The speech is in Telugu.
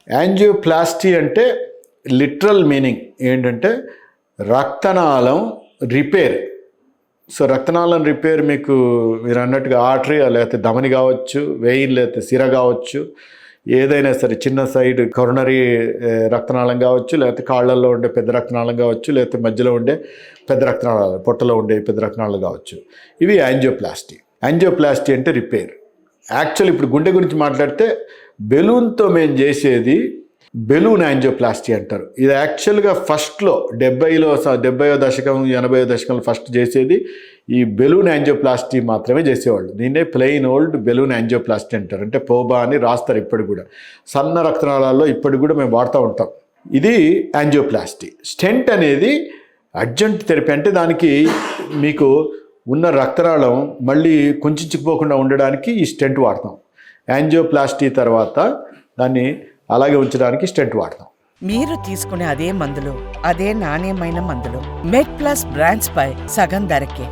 యాంజియోప్లాస్టీ అంటే లిటరల్ మీనింగ్ ఏంటంటే రక్తనాళం రిపేర్. సో రక్తనాళం రిపేర్ మీకు మీరు అన్నట్టుగా ఆర్టరీ లేకపోతే ధమని కావచ్చు, వెయిన్ లేకపోతే సిర కావచ్చు, ఏదైనా సరే చిన్న సైడ్ కొరనరీ రక్తనాళం కావచ్చు, లేకపోతే కాళ్ళల్లో ఉండే పెద్ద రక్తనాళం కావచ్చు, లేకపోతే మధ్యలో ఉండే పెద్ద రక్తనాళాలు, పొట్టలో ఉండే పెద్ద రక్తనాళాలు కావచ్చు. ఇవి యాంజియోప్లాస్టీ. యాంజియోప్లాస్టీ అంటే రిపేర్. యాక్చువల్ ఇప్పుడు గుండె గురించి మాట్లాడితే బెలూన్తో మేము చేసేది బెలూన్ యాంజియోప్లాస్టీ అంటారు. ఇది యాక్చువల్గా ఫస్ట్లో 70వ దశకం 80వ దశకంలో ఫస్ట్ చేసేది ఈ బెలూన్ యాంజియోప్లాస్టీ మాత్రమే చేసేవాళ్ళు. దీన్నే ప్లెయిన్ ఓల్డ్ బెలూన్ యాంజియోప్లాస్టీ అంటారు. అంటే పోబా అని రాస్తారు ఇప్పటికి కూడా. సన్న రక్తనాళాల్లో ఇప్పటికి కూడా మేము వాడుతూ ఉంటాం. ఇది యాంజియోప్లాస్టీ. స్టెంట్ అనేది అర్జెంట్ థెరపీ. అంటే దానికి మీకు ఉన్న రక్తనాళం మళ్ళీ కుంచుకుపోకుండా ఉండడానికి ఈ స్టెంట్ వాడతాం. యాంజియోప్లాస్టీ తర్వాత దాన్ని అలాగే ఉంచడానికి స్టెంట్ వాడతాం. మీరు తీసుకునే అదే మందులు, అదే నాణ్యమైన మందులు మెడ్ ప్లస్ బ్రాండ్స్ పై సగం ధరకే.